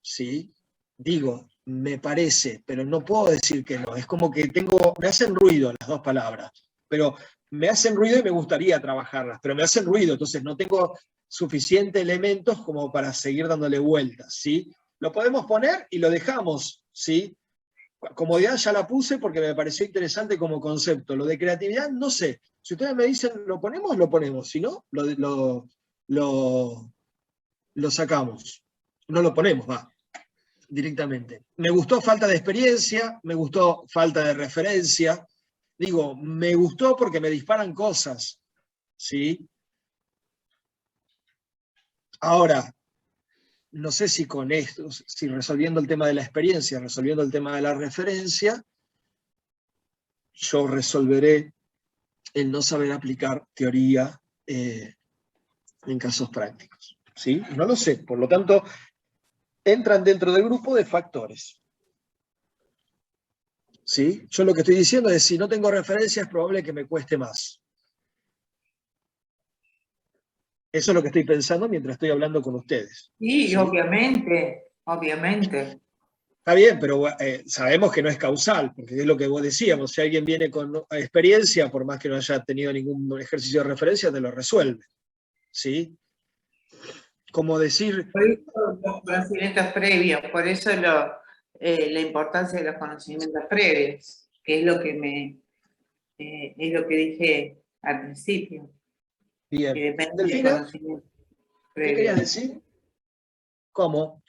¿sí? Digo, me parece, pero no puedo decir que no. Es como que me hacen ruido las dos palabras, pero me hacen ruido y me gustaría trabajarlas, pero me hacen ruido, entonces no tengo suficientes elementos como para seguir dándole vueltas, ¿sí? Lo podemos poner y lo dejamos, ¿sí? Comodidad ya la puse porque me pareció interesante como concepto. Lo de creatividad, no sé. Si ustedes me dicen, lo ponemos, lo ponemos. Si no, lo sacamos. No lo ponemos, va, directamente. Me gustó falta de experiencia, me gustó falta de referencia. Digo, me gustó porque me disparan cosas, ¿sí? Ahora, no sé si con esto, si resolviendo el tema de la experiencia, resolviendo el tema de la referencia, yo resolveré el no saber aplicar teoría en casos prácticos. ¿Sí? No lo sé, por lo tanto, entran dentro del grupo de factores. ¿Sí? Yo lo que estoy diciendo es, si no tengo referencia, es probable que me cueste más. Eso es lo que estoy pensando mientras estoy hablando con ustedes. Sí, ¿Sí? obviamente, obviamente. Está bien, pero sabemos que no es causal, porque es lo que vos decíamos, si alguien viene con experiencia, por más que no haya tenido ningún ejercicio de referencia, te lo resuelve. ¿Sí? Como decir... Por eso los conocimientos previos, por eso la importancia de los conocimientos previos, que es lo que es lo que dije al principio, que Bien. depende del Delfina, conocimiento ¿qué querías previo. decir? ¿Cómo?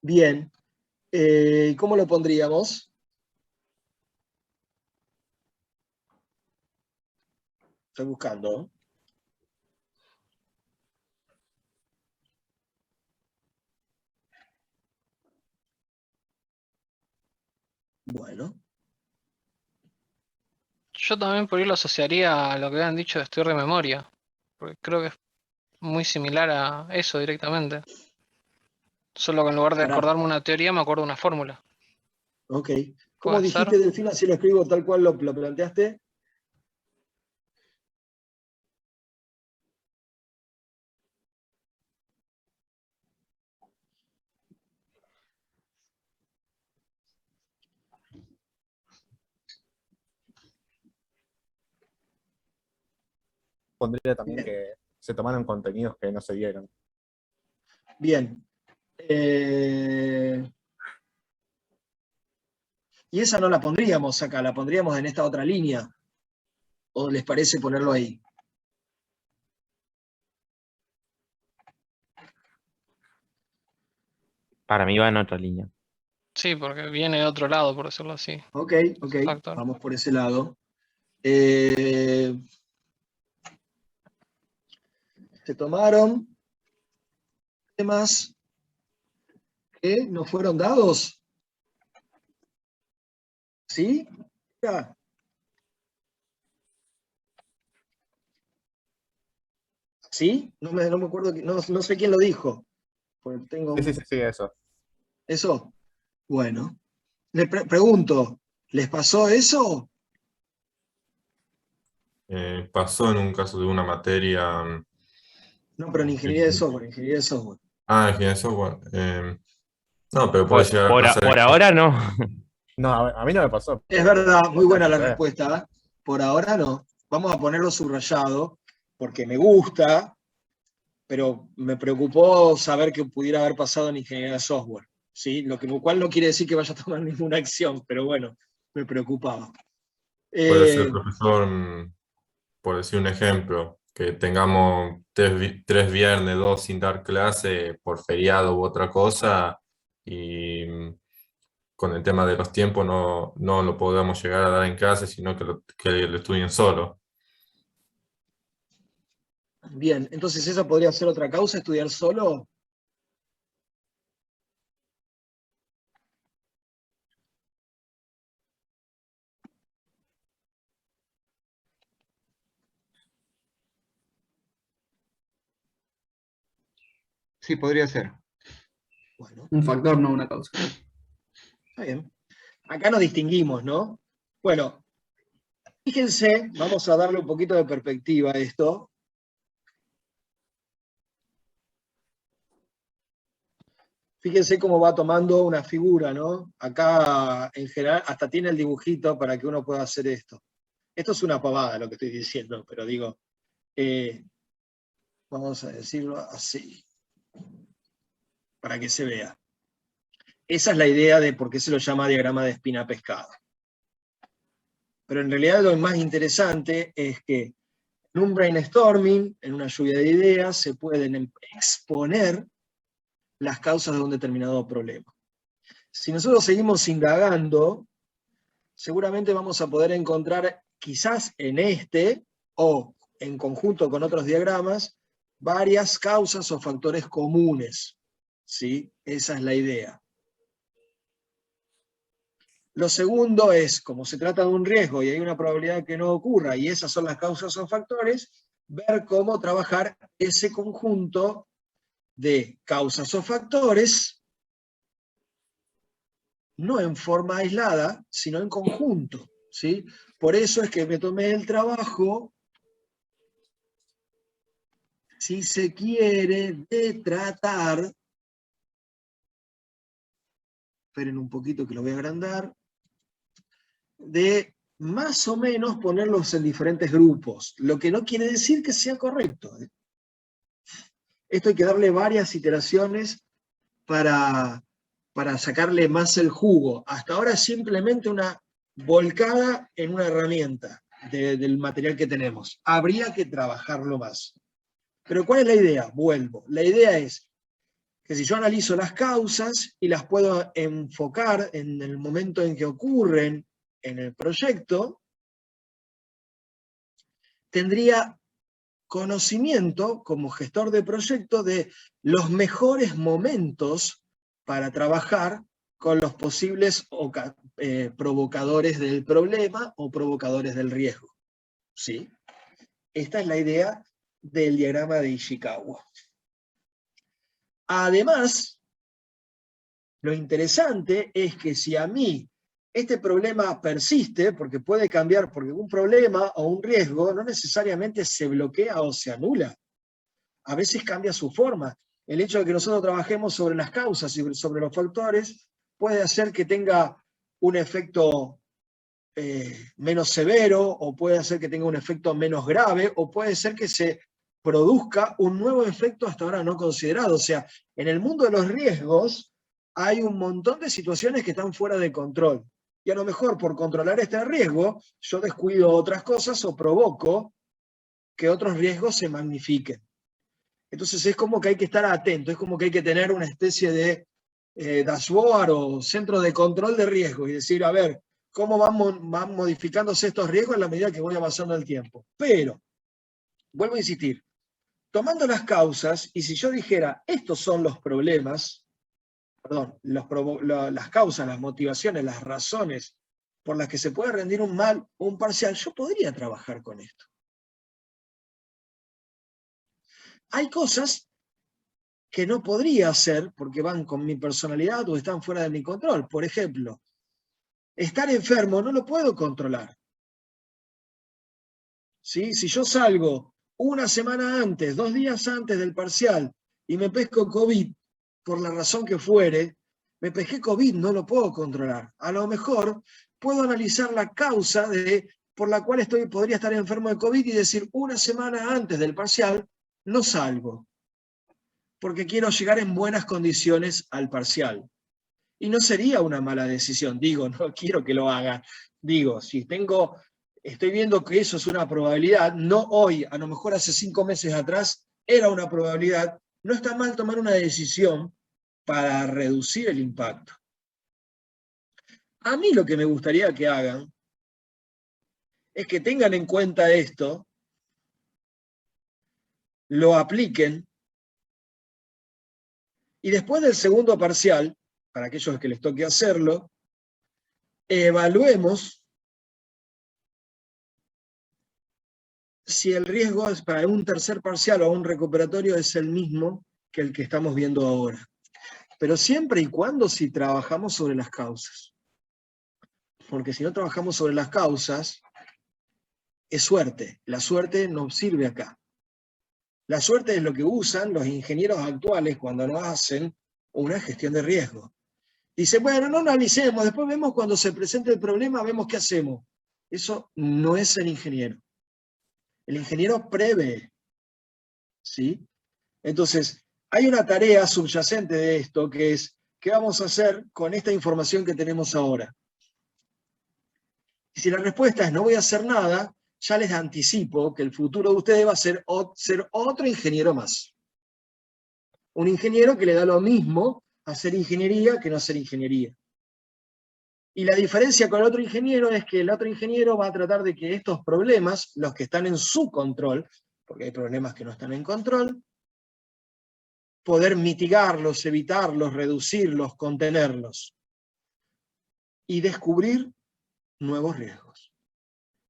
Bien. ¿Cómo lo pondríamos? Estoy buscando. Bueno. Yo también por ahí lo asociaría a lo que habían dicho de estudiar de memoria, porque creo que es muy similar a eso directamente. Solo que en lugar de Pará. acordarme una teoría, me acuerdo una fórmula. Ok. ¿Cómo ¿Puede dijiste, ser? Delfina, si lo escribo tal cual lo planteaste? Pondría también Bien. que se tomaron contenidos que no se dieron. Bien. Y esa no la pondríamos acá, la pondríamos en esta otra línea. ¿O les parece ponerlo ahí? Para mí va en otra línea. Sí, porque viene de otro lado, por decirlo así. Ok, ok. Factor. Vamos por ese lado. Se tomaron temas que no fueron dados. ¿Sí? Ya. ¿Sí? No me acuerdo, no sé quién lo dijo. Porque tengo Sí, eso. ¿Eso? Bueno. Le pregunto, ¿les pasó eso? Pasó en un caso de una materia. No, pero en ingeniería de software, ingeniería de software. Ingeniería de software. No, pero puede Por, llegar a por, pasar. por ahora no. No, a mí no me pasó, Es pero verdad, muy puede buena la suceder. respuesta. ¿Eh? Por ahora no. Vamos a ponerlo subrayado, porque me gusta, pero me preocupó saber que pudiera haber pasado en ingeniería de software. ¿Sí? Lo cual no quiere decir que vaya a tomar ninguna acción, pero bueno, me preocupaba. Puede ser, profesor, por decir un ejemplo, que tengamos tres viernes, dos sin dar clase por feriado u otra cosa, y con el tema de los tiempos no lo podamos llegar a dar en clase, sino que lo estudien solo. Bien, entonces esa podría ser otra causa, estudiar solo. Sí, podría ser. Bueno, Un factor, no una causa. está bien. Acá nos distinguimos, ¿no? Bueno, fíjense, vamos a darle un poquito de perspectiva a esto. Fíjense cómo va tomando una figura, ¿no? Acá, en general, hasta tiene el dibujito para que uno pueda hacer esto. Esto es una pavada lo que estoy diciendo, pero digo, vamos a decirlo así, para que se vea. Esa es la idea de por qué se lo llama diagrama de espina pescada. Pero en realidad lo más interesante es que en un brainstorming, en una lluvia de ideas, se pueden exponer las causas de un determinado problema. Si nosotros seguimos indagando, seguramente vamos a poder encontrar, quizás en este, o en conjunto con otros diagramas, varias causas o factores comunes. ¿Sí? Esa es la idea. Lo segundo es, como se trata de un riesgo y hay una probabilidad que no ocurra, y esas son las causas o factores, ver cómo trabajar ese conjunto de causas o factores, no en forma aislada, sino en conjunto, ¿sí? Por eso es que me tomé el trabajo, si se quiere, de tratar, esperen un poquito que lo voy a agrandar, de más o menos ponerlos en diferentes grupos, lo que no quiere decir que sea correcto, ¿eh? Esto hay que darle varias iteraciones para sacarle más el jugo. Hasta ahora es simplemente una volcada en una herramienta del material que tenemos. Habría que trabajarlo más. Pero ¿cuál es la idea? Vuelvo. La idea es que si yo analizo las causas y las puedo enfocar en el momento en que ocurren en el proyecto, tendría conocimiento como gestor de proyecto de los mejores momentos para trabajar con los posibles provocadores del problema o provocadores del riesgo. ¿Sí? Esta es la idea del diagrama de Ishikawa. Además, lo interesante es que si a mí este problema persiste, porque puede cambiar, porque un problema o un riesgo no necesariamente se bloquea o se anula. A veces cambia su forma. El hecho de que nosotros trabajemos sobre las causas y sobre los factores puede hacer que tenga un efecto menos severo, o puede hacer que tenga un efecto menos grave, o puede ser que se produzca un nuevo efecto hasta ahora no considerado. O sea, en el mundo de los riesgos hay un montón de situaciones que están fuera de control. Y a lo mejor por controlar este riesgo, yo descuido otras cosas o provoco que otros riesgos se magnifiquen. Entonces es como que hay que estar atento, es como que hay que tener una especie de dashboard o centro de control de riesgo y decir, a ver, cómo van modificándose estos riesgos en la medida que voy avanzando el tiempo. Pero, vuelvo a insistir, tomando las causas, y si yo dijera, estos son los problemas, perdón, las causas, las motivaciones, las razones por las que se puede rendir un mal o un parcial, yo podría trabajar con esto. Hay cosas que no podría hacer porque van con mi personalidad o están fuera de mi control. Por ejemplo, estar enfermo no lo puedo controlar. ¿Sí? Si yo salgo una semana antes, 2 días antes del parcial y me pesco COVID, por la razón que fuere, me pesqué COVID, no lo puedo controlar. A lo mejor puedo analizar la causa por la cual podría estar enfermo de COVID y decir, una semana antes del parcial no salgo, porque quiero llegar en buenas condiciones al parcial. Y no sería una mala decisión, digo, no quiero que lo haga. Digo, si estoy viendo que eso es una probabilidad, no hoy, a lo mejor hace 5 meses atrás era una probabilidad, no está mal tomar una decisión para reducir el impacto. A mí lo que me gustaría que hagan es que tengan en cuenta esto, lo apliquen, y después del segundo parcial, para aquellos que les toque hacerlo, evaluemos si el riesgo es para un tercer parcial o un recuperatorio es el mismo que el que estamos viendo ahora. pero siempre y cuando si trabajamos sobre las causas. Porque si no trabajamos sobre las causas, es suerte. La suerte no sirve acá. La suerte es lo que usan los ingenieros actuales cuando no hacen una gestión de riesgo. Dice, bueno, no analicemos, después vemos cuando se presente el problema, vemos qué hacemos. Eso no es el ingeniero. El ingeniero prevé, ¿sí? Entonces, hay una tarea subyacente de esto, que es, ¿qué vamos a hacer con esta información que tenemos ahora? Y si la respuesta es no voy a hacer nada, ya les anticipo que el futuro de ustedes va a ser otro ingeniero más. Un ingeniero que le da lo mismo hacer ingeniería que no hacer ingeniería. Y la diferencia con el otro ingeniero es que el otro ingeniero va a tratar de que estos problemas, los que están en su control, porque hay problemas que no están en control, poder mitigarlos, evitarlos, reducirlos, contenerlos. Y descubrir nuevos riesgos.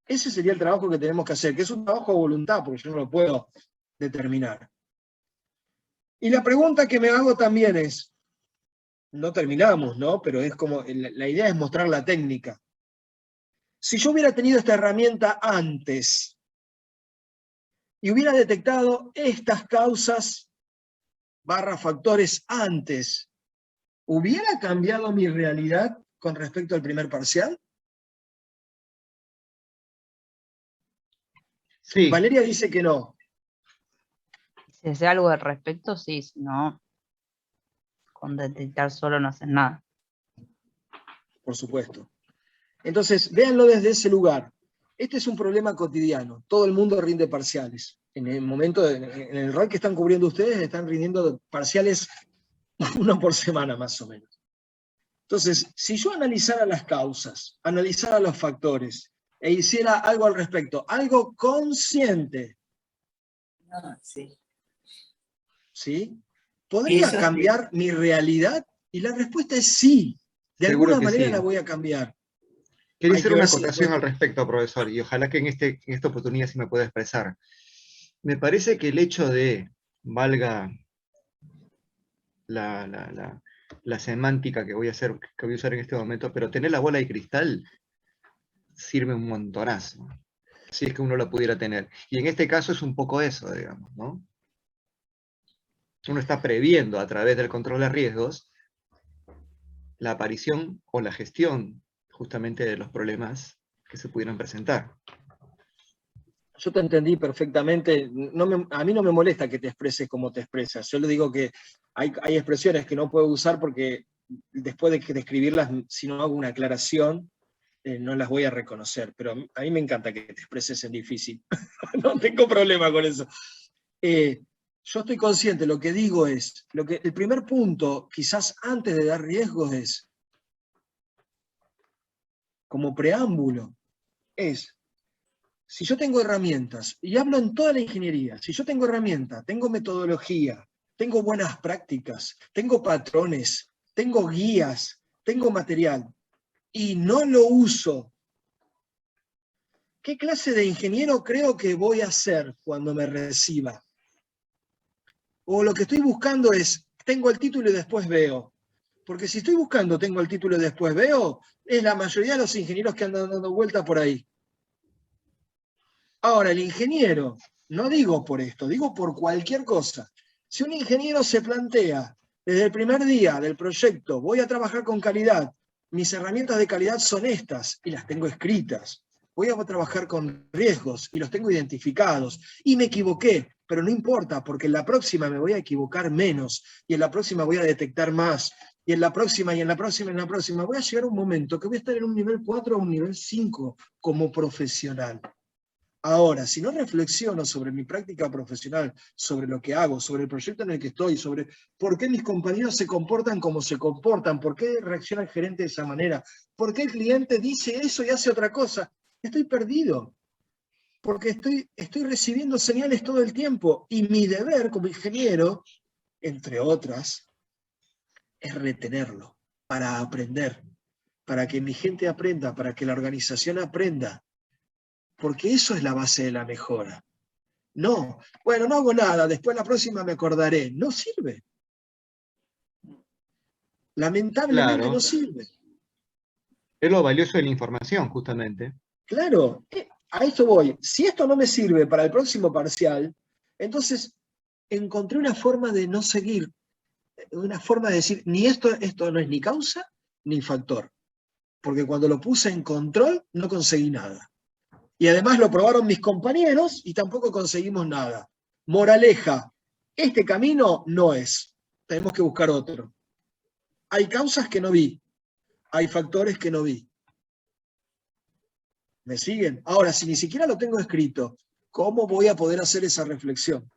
Ese sería el trabajo que tenemos que hacer, que es un trabajo de voluntad, porque yo no lo puedo determinar. Y la pregunta que me hago también es, no terminamos, ¿no? Pero es como, la idea es mostrar la técnica. Si yo hubiera tenido esta herramienta antes, y hubiera detectado estas causas / factores antes, ¿hubiera cambiado mi realidad con respecto al primer parcial? Sí, Valeria dice que no. Si hace algo al respecto, sí, si no, con detectar solo no hacen nada. Por supuesto. Entonces, véanlo desde ese lugar. Este es un problema cotidiano. Todo el mundo rinde parciales. En el momento, en el rol que están cubriendo ustedes, están rindiendo parciales uno por semana más o menos. Entonces, si yo analizara las causas, analizara los factores, e hiciera algo al respecto, algo consciente, Sí. ¿sí? ¿Podría Eso sí. cambiar mi realidad? Y la respuesta es sí. De Seguro alguna que manera sí. la voy a cambiar. quería Hay hacer que una ver si acotación después- al respecto, profesor, y ojalá que en esta oportunidad sí me pueda expresar. Me parece que el hecho de, valga la semántica que voy a usar en este momento, pero tener la bola de cristal sirve un montonazo, si es que uno la pudiera tener. Y en este caso es un poco eso, digamos, ¿no? Uno está previendo a través del control de riesgos la aparición o la gestión justamente de los problemas que se pudieran presentar. Yo te entendí perfectamente. A mí no me molesta que te expreses como te expresas. Yo le digo que hay expresiones que no puedo usar porque después de escribirlas, si no hago una aclaración, no las voy a reconocer. Pero a mí me encanta que te expreses en difícil. No tengo problema con eso. Yo estoy consciente, lo que digo es, el primer punto, quizás antes de dar riesgos, es, como preámbulo, es, si yo tengo herramientas, y hablo en toda la ingeniería, si yo tengo herramientas, tengo metodología, tengo buenas prácticas, tengo patrones, tengo guías, tengo material, y no lo uso, ¿qué clase de ingeniero creo que voy a ser cuando me reciba? O lo que estoy buscando es, tengo el título y después veo. Porque si estoy buscando, tengo el título y después veo, es la mayoría de los ingenieros que andan dando vueltas por ahí. Ahora, el ingeniero, no digo por esto, digo por cualquier cosa. Si un ingeniero se plantea desde el primer día del proyecto, voy a trabajar con calidad, mis herramientas de calidad son estas y las tengo escritas. Voy a trabajar con riesgos y los tengo identificados. Y me equivoqué, pero no importa, porque en la próxima me voy a equivocar menos y en la próxima voy a detectar más. Y en la próxima, y en la próxima, y en la próxima, voy a llegar a un momento que voy a estar en un nivel 4 o un nivel 5 como profesional. Ahora, si no reflexiono sobre mi práctica profesional, sobre lo que hago, sobre el proyecto en el que estoy, sobre por qué mis compañeros se comportan como se comportan, por qué reacciona el gerente de esa manera, por qué el cliente dice eso y hace otra cosa, estoy perdido. Porque estoy recibiendo señales todo el tiempo y mi deber como ingeniero, entre otras, es retenerlo para aprender, para que mi gente aprenda, para que la organización aprenda. Porque eso es la base de la mejora. No, bueno, no hago nada, después la próxima me acordaré. No sirve. Lamentablemente Claro. no sirve. Es lo valioso de la información, justamente. Claro, a esto voy. Si esto no me sirve para el próximo parcial, entonces encontré una forma de no seguir, una forma de decir, ni esto no es ni causa ni factor. Porque cuando lo puse en control, no conseguí nada. Y además lo probaron mis compañeros y tampoco conseguimos nada. Moraleja, este camino no es. Tenemos que buscar otro. Hay causas que no vi. Hay factores que no vi. ¿Me siguen? Ahora, si ni siquiera lo tengo escrito, ¿cómo voy a poder hacer esa reflexión?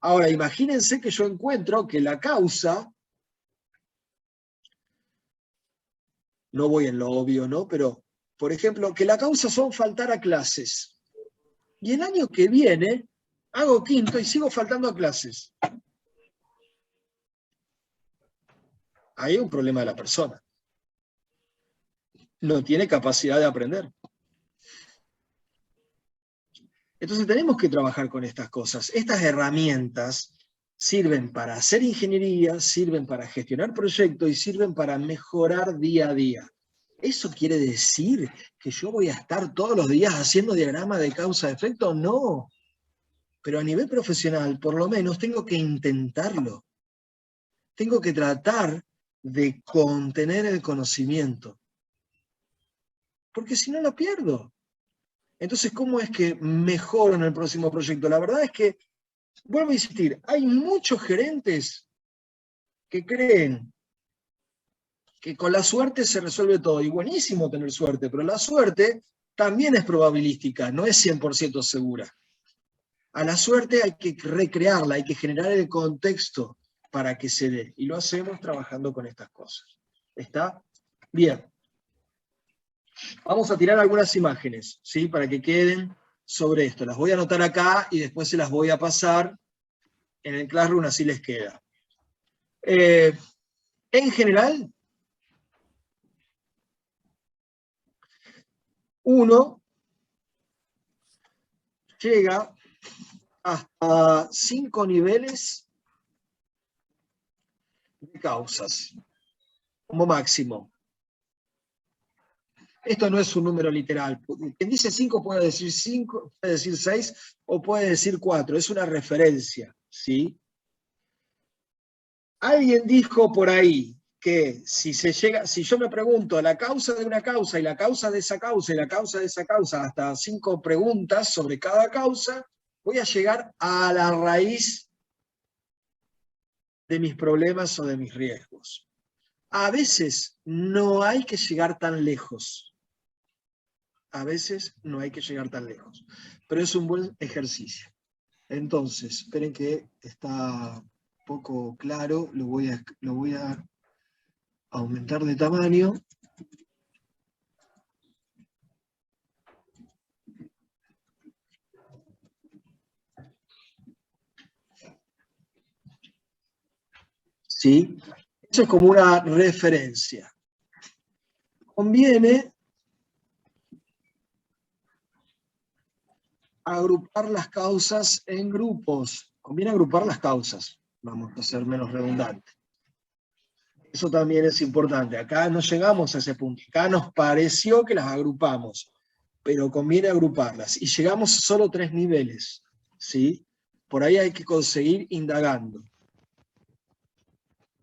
Ahora, imagínense que yo encuentro que la causa, no voy en lo obvio, ¿no? Pero, por ejemplo, que la causa son faltar a clases. Y el año que viene hago quinto y sigo faltando a clases. Ahí hay un problema de la persona. No tiene capacidad de aprender. Entonces tenemos que trabajar con estas cosas. Estas herramientas sirven para hacer ingeniería, sirven para gestionar proyectos y sirven para mejorar día a día. ¿Eso quiere decir que yo voy a estar todos los días haciendo diagrama de causa-efecto? No. Pero a nivel profesional, por lo menos, tengo que intentarlo. Tengo que tratar de contener el conocimiento. Porque si no lo pierdo. Entonces, ¿cómo es que mejoro en el próximo proyecto? La verdad es que, vuelvo a insistir, hay muchos gerentes que creen que con la suerte se resuelve todo. Y buenísimo tener suerte, pero la suerte también es probabilística, no es 100% segura. A la suerte hay que recrearla, hay que generar el contexto para que se dé. Y lo hacemos trabajando con estas cosas. ¿Está? Bien. Vamos a tirar algunas imágenes, ¿sí? Para que queden sobre esto. Las voy a anotar acá y después se las voy a pasar en el Classroom, así les queda. En general, uno llega hasta 5 niveles de causas, como máximo. Esto no es un número literal. Quien dice 5 puede decir 5, puede decir 6 o puede decir 4. Es una referencia, ¿sí? Alguien dijo por ahí que si yo me pregunto la causa de una causa y la causa de esa causa y la causa de esa causa, hasta 5 preguntas sobre cada causa, voy a llegar a la raíz de mis problemas o de mis riesgos. A veces no hay que llegar tan lejos. A veces no hay que llegar tan lejos. Pero es un buen ejercicio. Entonces, esperen que está poco claro. Lo voy a aumentar de tamaño. ¿Sí? Eso es como una referencia. Conviene agrupar las causas en grupos. Conviene agrupar las causas. Vamos a ser menos redundantes. Eso también es importante. Acá no llegamos a ese punto. Acá nos pareció que las agrupamos, pero conviene agruparlas. Y llegamos solo a 3 niveles, ¿sí? Por ahí hay que conseguir indagando.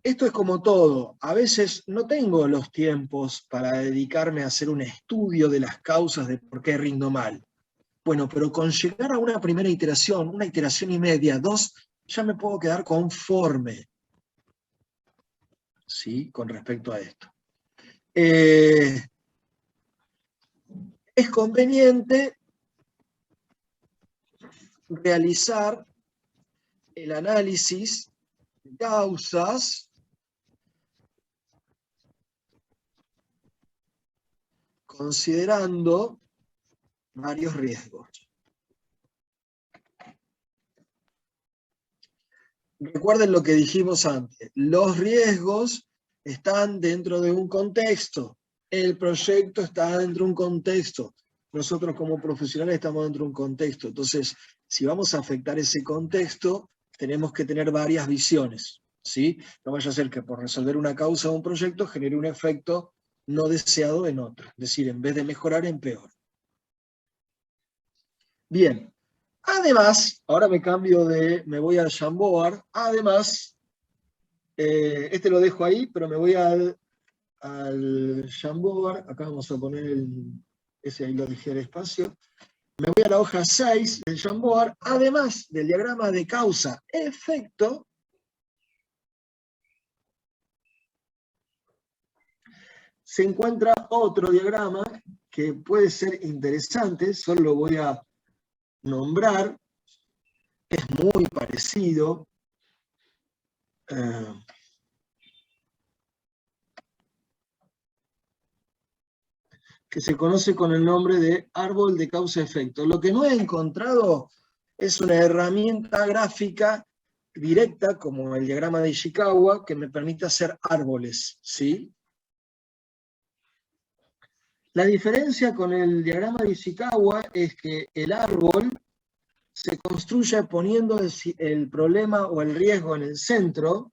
Esto es como todo. A veces no tengo los tiempos para dedicarme a hacer un estudio de las causas de por qué rindo mal. Bueno, pero con llegar a una primera iteración, una iteración y media, 2, ya me puedo quedar conforme. ¿Sí? Con respecto a esto. Es conveniente realizar el análisis de causas considerando varios riesgos. Recuerden lo que dijimos antes. Los riesgos están dentro de un contexto. El proyecto está dentro de un contexto. Nosotros como profesionales estamos dentro de un contexto. Entonces, si vamos a afectar ese contexto, tenemos que tener varias visiones. ¿sí? No vaya a ser que por resolver una causa de un proyecto genere un efecto no deseado en otro. Es decir, en vez de mejorar, empeora. Bien. Además, ahora me voy al Jamboard. Además, este lo dejo ahí, pero me voy al Jamboard. Acá vamos a poner ese ahí lo dejé el espacio. Me voy a la hoja 6 del Jamboard. Además del diagrama de causa-efecto, se encuentra otro diagrama que puede ser interesante, solo lo voy a nombrar, es muy parecido. Que se conoce con el nombre de árbol de causa-efecto. Lo que no he encontrado es una herramienta gráfica directa, como el diagrama de Ishikawa, que me permite hacer árboles, ¿sí? La diferencia con el diagrama de Ishikawa es que el árbol se construye poniendo el problema o el riesgo en el centro.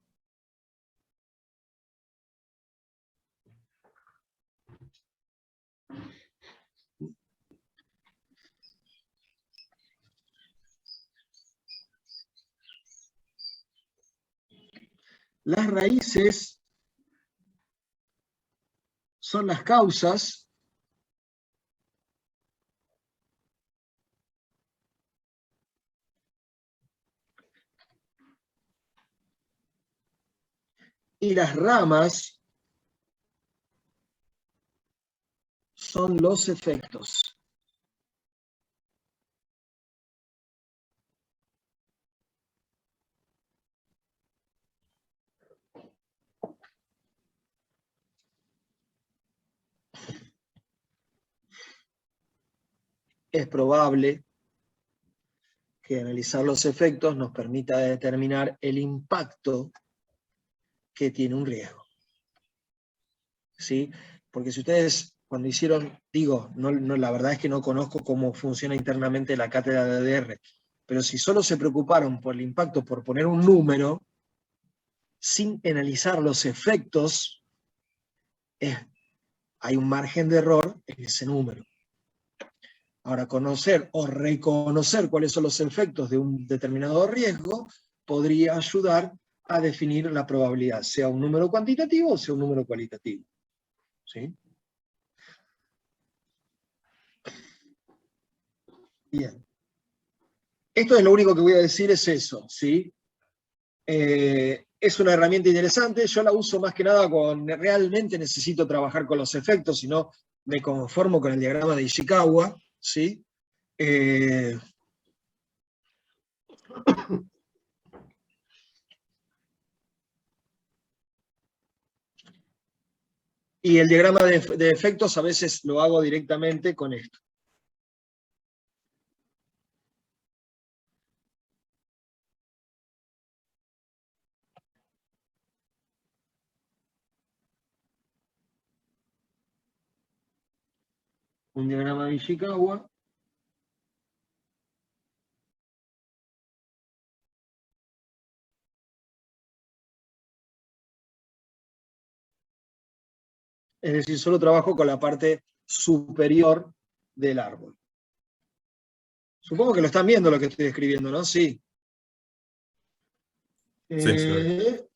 Las raíces son las causas. Y las ramas son los efectos. Es probable que analizar los efectos nos permita determinar el impacto que tiene un riesgo. ¿Sí? Porque si ustedes, cuando hicieron, la verdad es que no conozco cómo funciona internamente la cátedra de ADR, pero si solo se preocuparon por el impacto, por poner un número, sin analizar los efectos, hay un margen de error en ese número. Ahora, conocer o reconocer cuáles son los efectos de un determinado riesgo podría ayudar a definir la probabilidad, sea un número cuantitativo o sea un número cualitativo. ¿Sí? Bien. Esto es lo único que voy a decir, es eso, ¿sí? Es una herramienta interesante, yo la uso más que nada cuando realmente necesito trabajar con los efectos, si no me conformo con el diagrama de Ishikawa, ¿sí? Y el diagrama de efectos a veces lo hago directamente con esto. Un diagrama de Ishikawa. Es decir, solo trabajo con la parte superior del árbol. Supongo que lo están viendo lo que estoy escribiendo, ¿no? Sí. Sí, sí.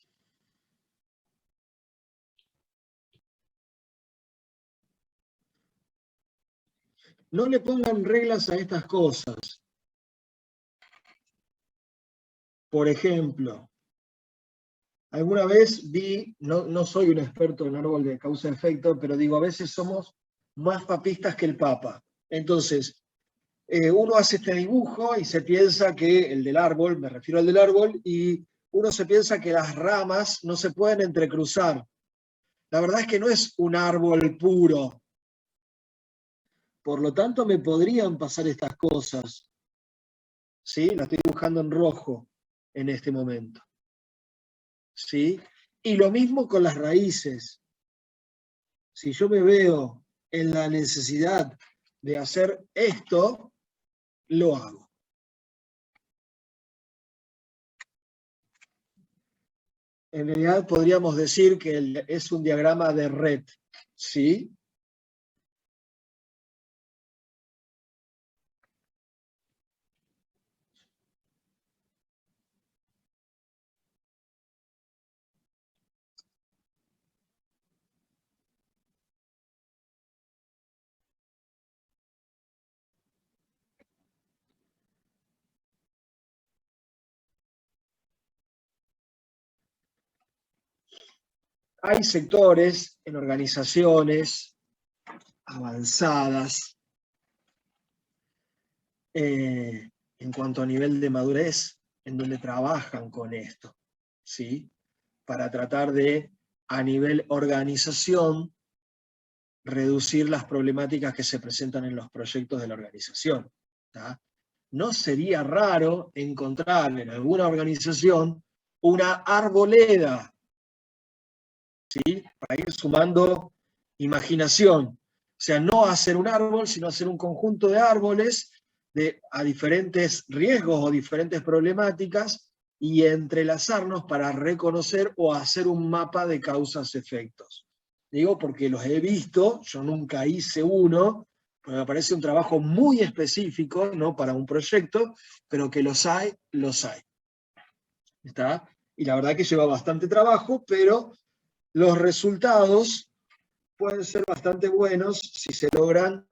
No le pongan reglas a estas cosas. Por ejemplo, alguna vez vi, no soy un experto en árbol de causa-efecto, pero digo, a veces somos más papistas que el Papa. Entonces, uno hace este dibujo y se piensa que el del árbol, me refiero al del árbol, y uno se piensa que las ramas no se pueden entrecruzar. La verdad es que no es un árbol puro. Por lo tanto, me podrían pasar estas cosas. ¿Sí? La estoy dibujando en rojo en este momento. ¿Sí? Y lo mismo con las raíces. Si yo me veo en la necesidad de hacer esto, lo hago. En realidad podríamos decir que es un diagrama de red, ¿sí? Hay sectores en organizaciones avanzadas en cuanto a nivel de madurez, en donde trabajan con esto, ¿sí? Para tratar de, a nivel organización, reducir las problemáticas que se presentan en los proyectos de la organización. ¿Tá? No sería raro encontrar en alguna organización una arboleda, ¿sí? Para ir sumando imaginación. O sea, no hacer un árbol, sino hacer un conjunto de árboles a diferentes riesgos o diferentes problemáticas y entrelazarnos para reconocer o hacer un mapa de causas-efectos. Digo porque los he visto, yo nunca hice uno, porque me parece un trabajo muy específico, ¿no? Para un proyecto, pero que los hay, los hay. ¿Está? Y la verdad que lleva bastante trabajo, pero los resultados pueden ser bastante buenos si se logran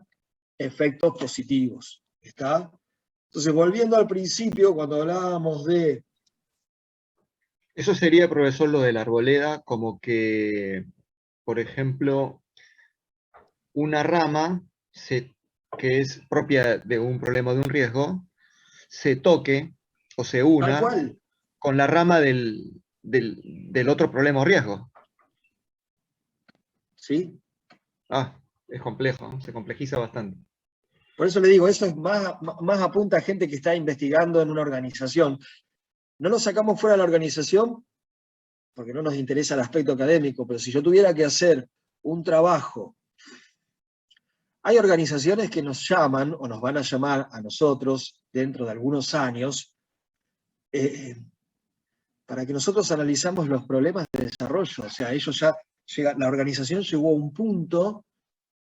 efectos positivos. ¿Está? Entonces, volviendo al principio, cuando hablábamos de... Eso sería, profesor, lo de la arboleda, como que, por ejemplo, una rama que es propia de un problema, de un riesgo, se toque o se Tal una cual, con la rama del otro problema o riesgo. ¿sí? Ah, es complejo, ¿no? Se complejiza bastante. Por eso le digo, eso es más apunta a gente que está investigando en una organización. No lo sacamos fuera de la organización porque no nos interesa el aspecto académico, pero si yo tuviera que hacer un trabajo, hay organizaciones que nos llaman o nos van a llamar a nosotros dentro de algunos años para que nosotros analizamos los problemas de desarrollo. O sea, ellos ya la organización llegó a un punto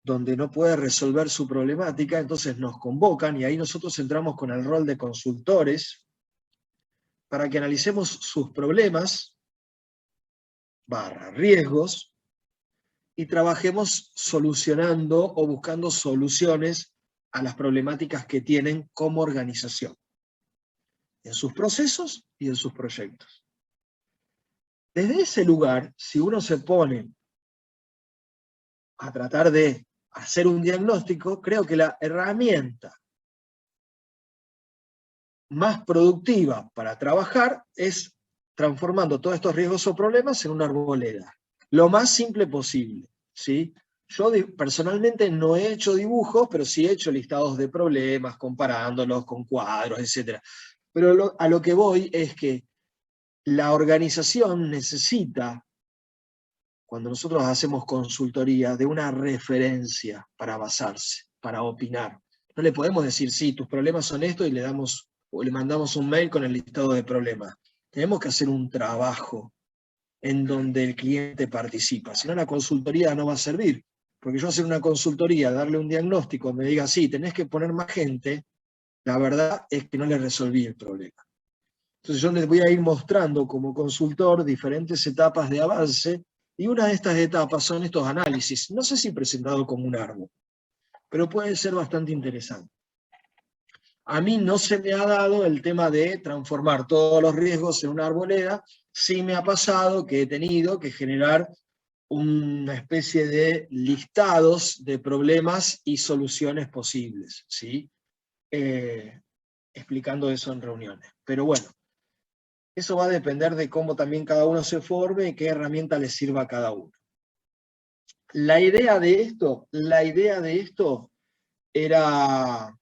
donde no puede resolver su problemática, entonces nos convocan y ahí nosotros entramos con el rol de consultores para que analicemos sus problemas, riesgos, y trabajemos solucionando o buscando soluciones a las problemáticas que tienen como organización, en sus procesos y en sus proyectos. Desde ese lugar, si uno se pone a tratar de hacer un diagnóstico, creo que la herramienta más productiva para trabajar es transformando todos estos riesgos o problemas en una arboleda. Lo más simple posible, ¿sí? Yo personalmente no he hecho dibujos, pero sí he hecho listados de problemas, comparándolos con cuadros, etc. Pero a lo que voy es que la organización necesita, cuando nosotros hacemos consultoría, de una referencia para basarse, para opinar. No le podemos decir, sí, tus problemas son estos y o le mandamos un mail con el listado de problemas. Tenemos que hacer un trabajo en donde el cliente participa. Si no, la consultoría no va a servir. Porque yo hacer una consultoría, darle un diagnóstico, me diga, sí, tenés que poner más gente, la verdad es que no le resolví el problema. Entonces yo les voy a ir mostrando como consultor diferentes etapas de avance, y una de estas etapas son estos análisis. No sé si presentado como un árbol, pero puede ser bastante interesante. A mí no se me ha dado el tema de transformar todos los riesgos en una arboleda. Sí me ha pasado que he tenido que generar una especie de listados de problemas y soluciones posibles, ¿sí? Explicando eso en reuniones. Pero bueno, eso va a depender de cómo también cada uno se forme y qué herramienta le sirva a cada uno. La idea de esto era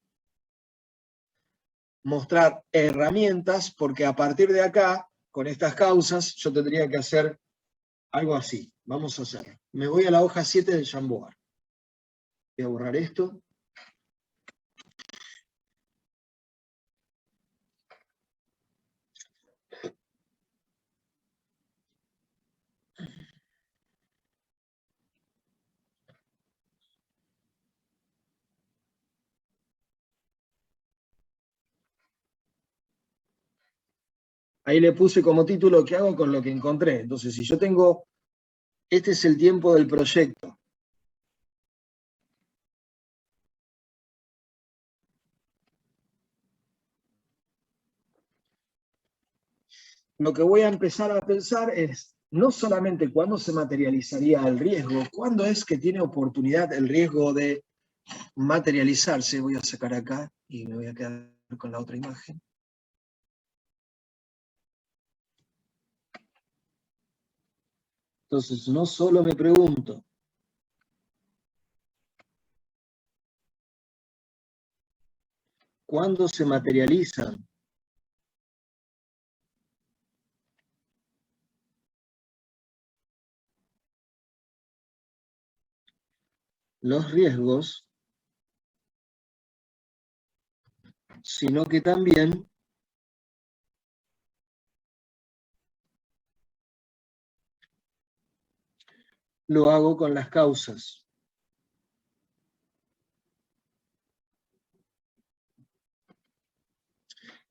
mostrar herramientas, porque a partir de acá, con estas causas, yo tendría que hacer algo así. Vamos a hacerlo. Me voy a la hoja 7 del Jamboard. Voy a borrar esto. Ahí le puse como título ¿qué hago con lo que encontré? Entonces, si yo tengo, este es el tiempo del proyecto. Lo que voy a empezar a pensar es no solamente cuándo se materializaría el riesgo, cuándo es que tiene oportunidad el riesgo de materializarse. Voy a sacar acá y me voy a quedar con la otra imagen. Entonces, no solo me pregunto cuándo se materializan los riesgos, sino que también lo hago con las causas.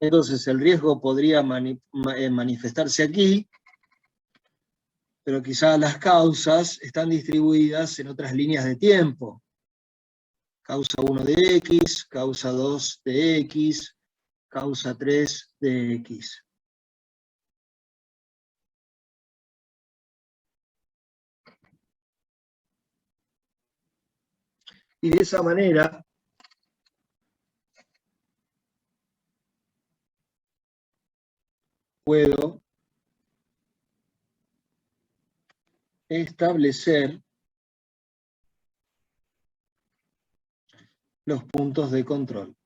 Entonces, el riesgo podría manifestarse aquí, pero quizás las causas están distribuidas en otras líneas de tiempo. Causa 1 de X, causa 2 de X, causa 3 de X. Y de esa manera puedo establecer los puntos de control.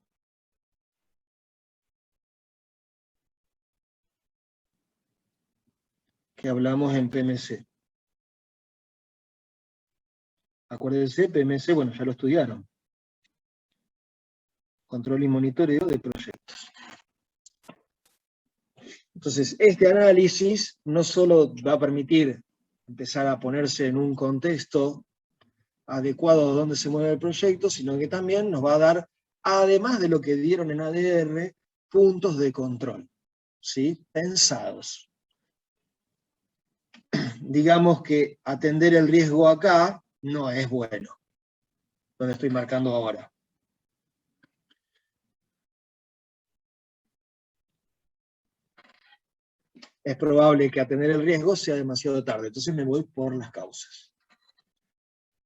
Que hablamos en PMC. Acuérdense, PMC, bueno, ya lo estudiaron. Control y monitoreo de proyectos. Entonces, este análisis no solo va a permitir empezar a ponerse en un contexto adecuado a donde se mueve el proyecto, sino que también nos va a dar, además de lo que dieron en ADR, puntos de control, ¿sí? Pensados. Digamos que atender el riesgo acá no es bueno, donde estoy marcando ahora. Es probable que atender el riesgo sea demasiado tarde, entonces me voy por las causas.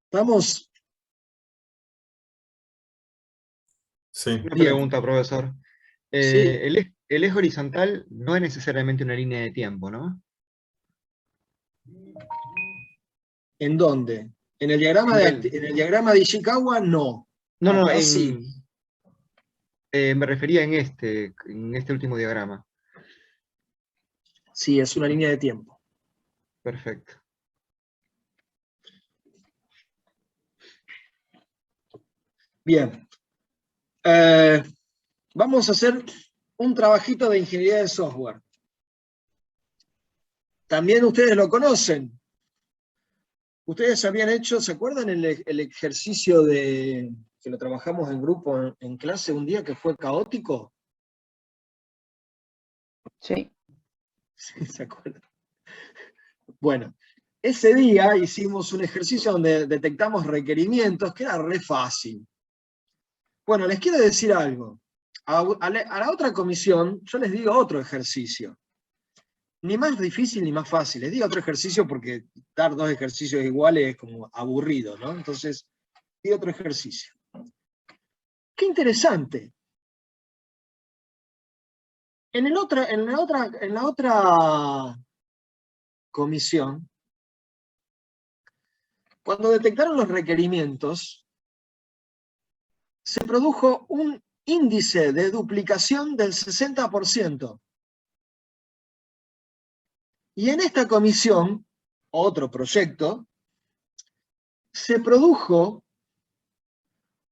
¿Estamos? Sí. Una Bien. pregunta, profesor. Sí. El eje horizontal no es necesariamente una línea de tiempo, ¿no? ¿En dónde? En el diagrama de Ishikawa, no. No, Acá sí. me refería en este último diagrama. Sí, es una línea de tiempo. Perfecto. Bien. Vamos a hacer un trabajito de ingeniería de software. También ustedes lo conocen. Ustedes habían hecho, ¿se acuerdan el ejercicio que lo trabajamos en grupo en clase un día que fue caótico? Sí. Sí, ¿se acuerdan? Bueno, ese día hicimos un ejercicio donde detectamos requerimientos que era re fácil. Bueno, les quiero decir algo. A la otra comisión yo les digo otro ejercicio. Ni más difícil ni más fácil. Les digo otro ejercicio porque dar dos ejercicios iguales es como aburrido, ¿no? Entonces, digo otro ejercicio. Qué interesante. En la otra comisión, cuando detectaron los requerimientos, se produjo un índice de duplicación del 60%. Y en esta comisión, otro proyecto, se produjo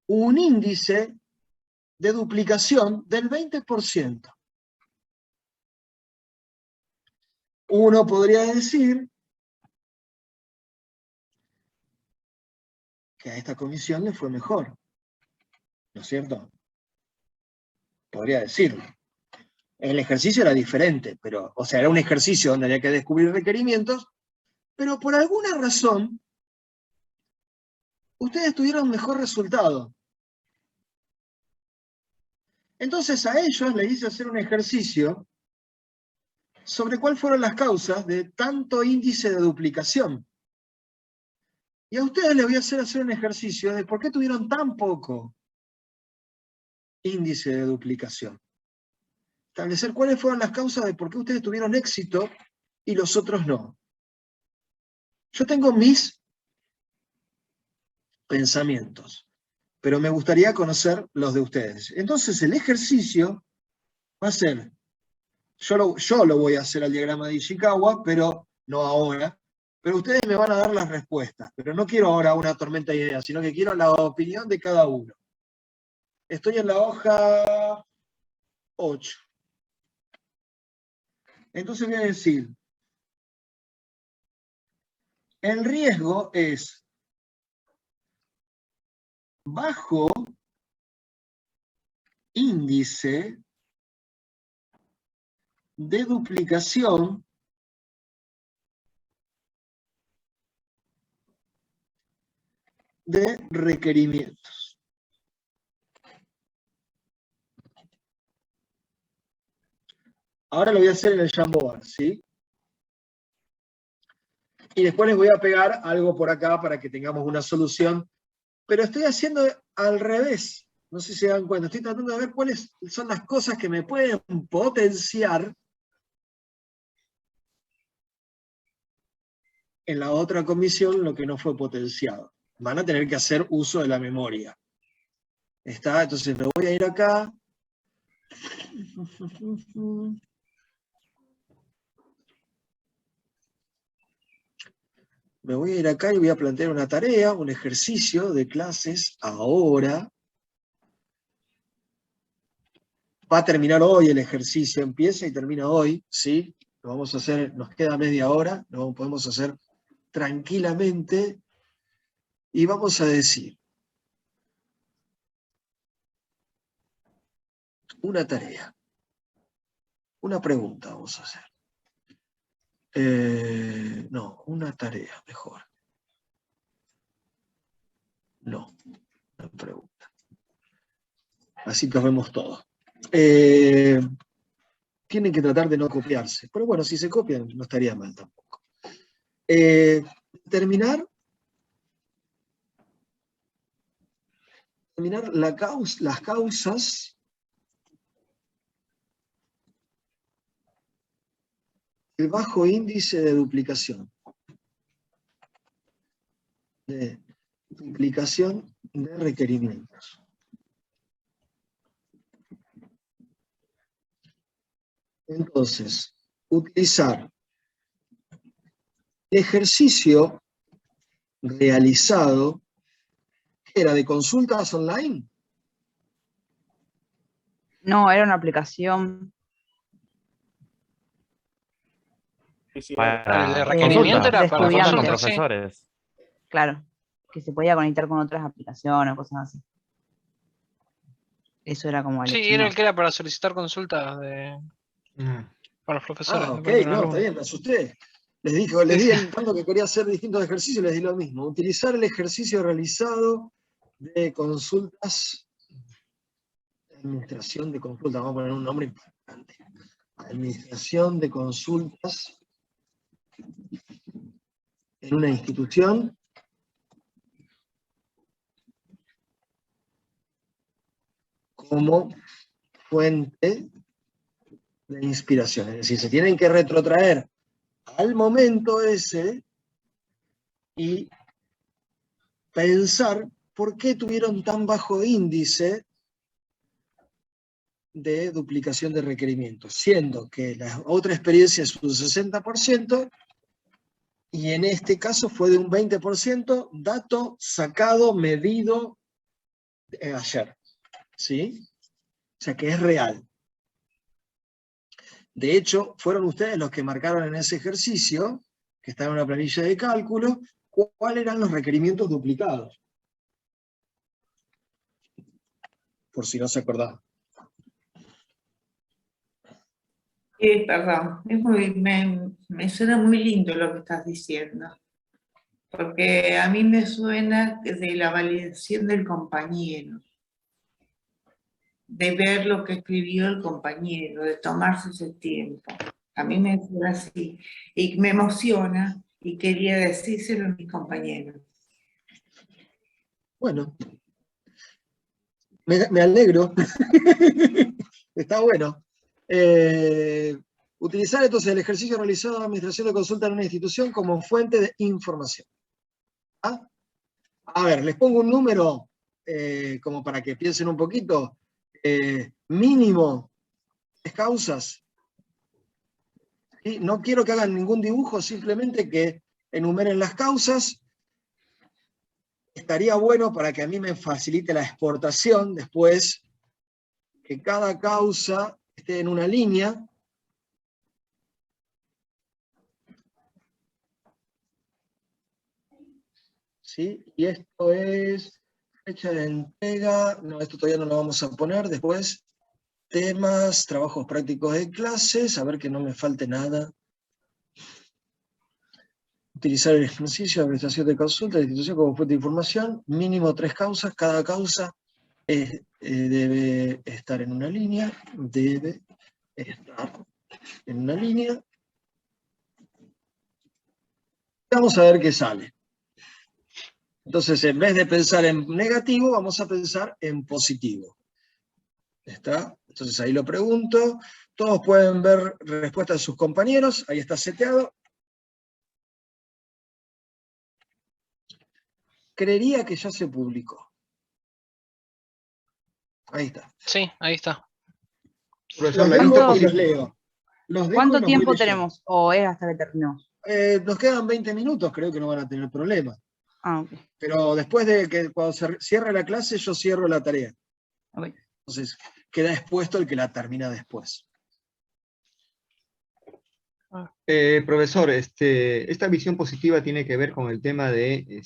un índice de duplicación del 20%. Uno podría decir que a esta comisión le fue mejor, ¿no es cierto? Podría decirlo. El ejercicio era diferente, pero, o sea, era un ejercicio donde había que descubrir requerimientos, pero por alguna razón, ustedes tuvieron mejor resultado. Entonces a ellos les hice hacer un ejercicio sobre cuáles fueron las causas de tanto índice de duplicación. Y a ustedes les voy a hacer un ejercicio de por qué tuvieron tan poco índice de duplicación. Establecer cuáles fueron las causas de por qué ustedes tuvieron éxito y los otros no. Yo tengo mis pensamientos, pero me gustaría conocer los de ustedes. Entonces el ejercicio va a ser, yo lo voy a hacer al diagrama de Ishikawa, pero no ahora, pero ustedes me van a dar las respuestas, pero no quiero ahora una tormenta de ideas, sino que quiero la opinión de cada uno. Estoy en la hoja 8. Entonces voy a decir, el riesgo es bajo índice de duplicación de requerimientos. Ahora lo voy a hacer en el Jamboard, ¿sí? Y después les voy a pegar algo por acá para que tengamos una solución. Pero estoy haciendo al revés. No sé si se dan cuenta. Estoy tratando de ver cuáles son las cosas que me pueden potenciar en la otra comisión lo que no fue potenciado. Van a tener que hacer uso de la memoria. ¿Está? Entonces me voy a ir acá. Me voy a ir acá y voy a plantear una tarea, un ejercicio de clases ahora. Va a terminar hoy el ejercicio, empieza y termina hoy, ¿sí? Lo vamos a hacer, nos queda media hora, lo podemos hacer tranquilamente. Y vamos a decir una tarea, una pregunta vamos a hacer. No, una tarea mejor. No, una pregunta. Así que vemos todo. Tienen que tratar de no copiarse. Pero bueno, si se copian no estaría mal tampoco. Terminar las causas del bajo índice de duplicación. De duplicación de requerimientos. Entonces, utilizar el ejercicio realizado, que era de consultas online. No, era una aplicación. Sí, sí, El de Para requerimiento era de para consultas con estudiantes. consultas, sí. profesores. Claro, que se podía conectar con otras aplicaciones o cosas así. Eso era como Sí, era el que era para solicitar consultas para los profesores. Ah, ok, depende del no, está alumno. bien, me asusté. Les di el tanto que quería hacer distintos ejercicios, les di lo mismo. Utilizar el ejercicio realizado de consultas, administración de consultas, vamos a poner un nombre importante. Administración de consultas en una institución como fuente de inspiración. Es decir, se tienen que retrotraer al momento ese y pensar por qué tuvieron tan bajo índice de duplicación de requerimientos, siendo que la otra experiencia es un 60% y en este caso fue de un 20%, dato sacado, medido ayer. ¿Sí? O sea que es real. De hecho, fueron ustedes los que marcaron en ese ejercicio, que está en una planilla de cálculo, cuáles eran los requerimientos duplicados. Por si no se acordaban. Perdón, me suena muy lindo lo que estás diciendo, porque a mí me suena de la validación del compañero, de ver lo que escribió el compañero, de tomarse ese tiempo. A mí me suena así, y me emociona, y quería decírselo a mis compañeros. Bueno, me alegro. Está bueno. Utilizar entonces el ejercicio realizado de administración de consulta en una institución como fuente de información. ¿Ah? A ver, les pongo un número como para que piensen un poquito. Mínimo 3 causas. ¿Sí? No quiero que hagan ningún dibujo, simplemente que enumeren las causas. Estaría bueno para que a mí me facilite la exportación después, que cada causa esté en una línea. ¿Sí? Y esto es fecha de entrega. No, esto todavía no lo vamos a poner. Después, temas, trabajos prácticos de clases. A ver que no me falte nada. Utilizar el ejercicio de administración de consulta de la institución como fuente de información. Mínimo 3 causas. Cada causa debe estar en una línea. Debe estar en una línea. Vamos a ver qué sale. Entonces, en vez de pensar en negativo, vamos a pensar en positivo. ¿Está? Entonces ahí lo pregunto. Todos pueden ver respuestas de sus compañeros. Ahí está seteado. Creería que ya se publicó. Ahí está. Sí, ahí está. Profesor, Los la dejo lista y los positiva. leo. Los dejo y ¿Cuánto los voy tiempo leyendo. tenemos? ¿O es hasta que terminemos? Nos quedan 20 minutos, creo que no van a tener problema. Ah, ok. Pero después de que cuando se cierre la clase, yo cierro la tarea. Ok. Entonces, queda expuesto el que la termina después. Profesor, esta visión positiva tiene que ver con el tema de,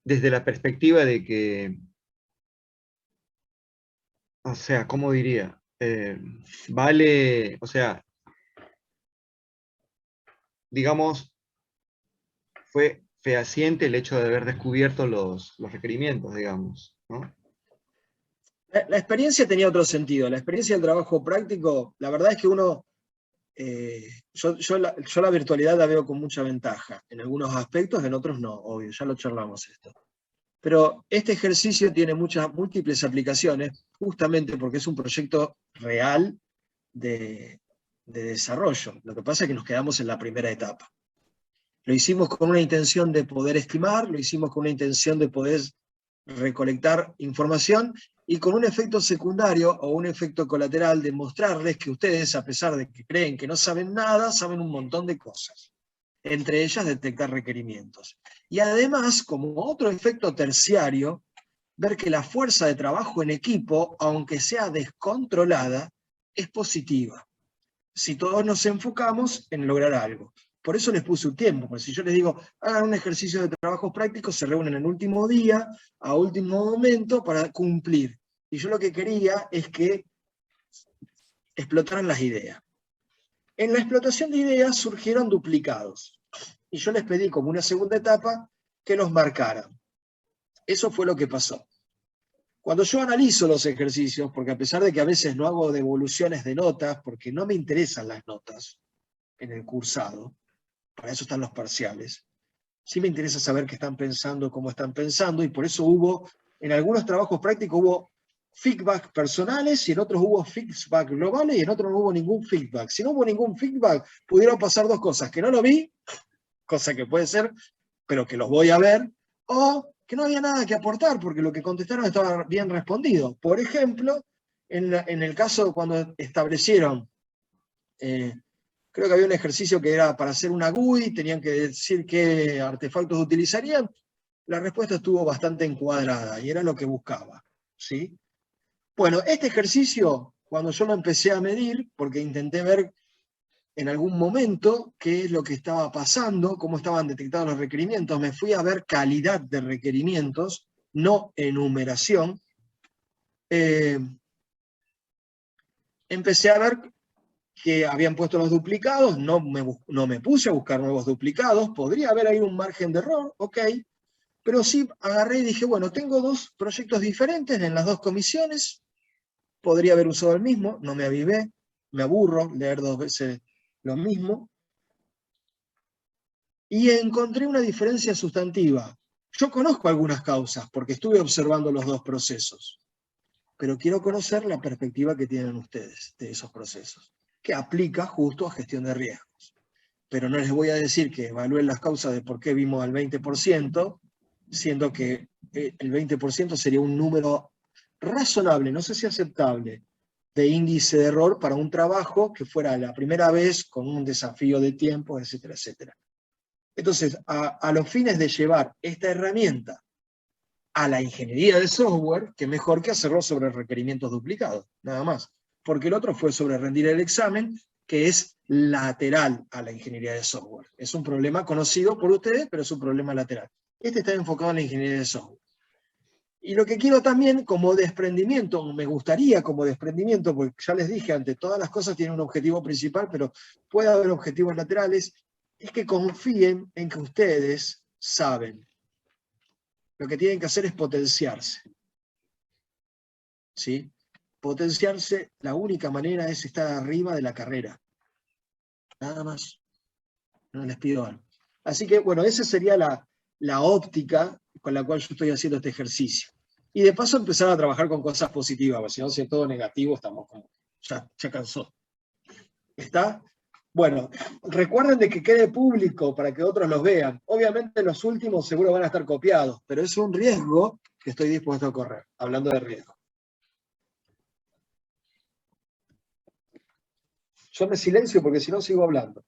desde la perspectiva de que, o sea, ¿cómo diría? Vale, o sea, digamos, fue fehaciente el hecho de haber descubierto los requerimientos, digamos, ¿no? La experiencia tenía otro sentido. La experiencia del trabajo práctico, la verdad es que uno, yo la virtualidad la veo con mucha ventaja. En algunos aspectos, en otros no, obvio, ya lo charlamos esto. Pero este ejercicio tiene muchas múltiples aplicaciones, justamente porque es un proyecto real de desarrollo. Lo que pasa es que nos quedamos en la primera etapa. Lo hicimos con una intención de poder estimar, lo hicimos con una intención de poder recolectar información y con un efecto secundario o un efecto colateral de mostrarles que ustedes, a pesar de que creen que no saben nada, saben un montón de cosas. Entre ellas detectar requerimientos. Y además, como otro efecto terciario, ver que la fuerza de trabajo en equipo, aunque sea descontrolada, es positiva. Si todos nos enfocamos en lograr algo. Por eso les puse un tiempo, porque si yo les digo, hagan un ejercicio de trabajos prácticos, se reúnen en el último día, a último momento, para cumplir. Y yo lo que quería es que explotaran las ideas. En la explotación de ideas surgieron duplicados. Y yo les pedí como una segunda etapa que los marcaran. Eso fue lo que pasó. Cuando yo analizo los ejercicios, porque a pesar de que a veces no hago devoluciones de notas, porque no me interesan las notas en el cursado, para eso están los parciales, sí me interesa saber qué están pensando, cómo están pensando, y por eso en algunos trabajos prácticos hubo feedback personales, y en otros hubo feedback globales, y en otros no hubo ningún feedback. Si no hubo ningún feedback, pudieron pasar dos cosas: que no lo vi, cosa que puede ser, pero que los voy a ver, o que no había nada que aportar, porque lo que contestaron estaba bien respondido. Por ejemplo, en el caso cuando establecieron, creo que había un ejercicio que era para hacer una GUI, tenían que decir qué artefactos utilizarían, la respuesta estuvo bastante encuadrada, y era lo que buscaba, ¿sí? Bueno, este ejercicio, cuando yo lo empecé a medir, porque intenté ver en algún momento qué es lo que estaba pasando, cómo estaban detectados los requerimientos, me fui a ver calidad de requerimientos, no enumeración. empecé a ver que habían puesto los duplicados, no me puse a buscar nuevos duplicados, podría haber ahí un margen de error, ok, pero sí agarré y dije, bueno, tengo dos proyectos diferentes en las dos comisiones, podría haber usado el mismo, no me avivé, me aburro leer 2 veces lo mismo, y encontré una diferencia sustantiva. Yo conozco algunas causas, porque estuve observando los dos procesos, pero quiero conocer la perspectiva que tienen ustedes de esos procesos, que aplica justo a gestión de riesgos. Pero no les voy a decir que evalúen las causas de por qué vimos al 20%, siendo que el 20% sería un número razonable, no sé si aceptable, de índice de error para un trabajo que fuera la primera vez con un desafío de tiempo, etcétera, etcétera. Entonces, a los fines de llevar esta herramienta a la ingeniería de software, que mejor que hacerlo sobre requerimientos duplicados, nada más. Porque el otro fue sobre rendir el examen, que es lateral a la ingeniería de software. Es un problema conocido por ustedes, pero es un problema lateral. Este está enfocado en la ingeniería de software. Y lo que quiero también como desprendimiento, me gustaría como desprendimiento, porque ya les dije antes, todas las cosas tienen un objetivo principal, pero puede haber objetivos laterales, es que confíen en que ustedes saben. Lo que tienen que hacer es potenciarse. ¿Sí? Potenciarse, la única manera es estar arriba de la carrera. Nada más. No les pido algo. Así que, bueno, esa sería la óptica con la cual yo estoy haciendo este ejercicio. Y de paso empezar a trabajar con cosas positivas, porque si no, si es todo negativo, estamos como, ya cansó. ¿Está? Bueno, recuerden de que quede público para que otros los vean. Obviamente los últimos seguro van a estar copiados, pero es un riesgo que estoy dispuesto a correr, hablando de riesgo. Yo me silencio porque si no sigo hablando.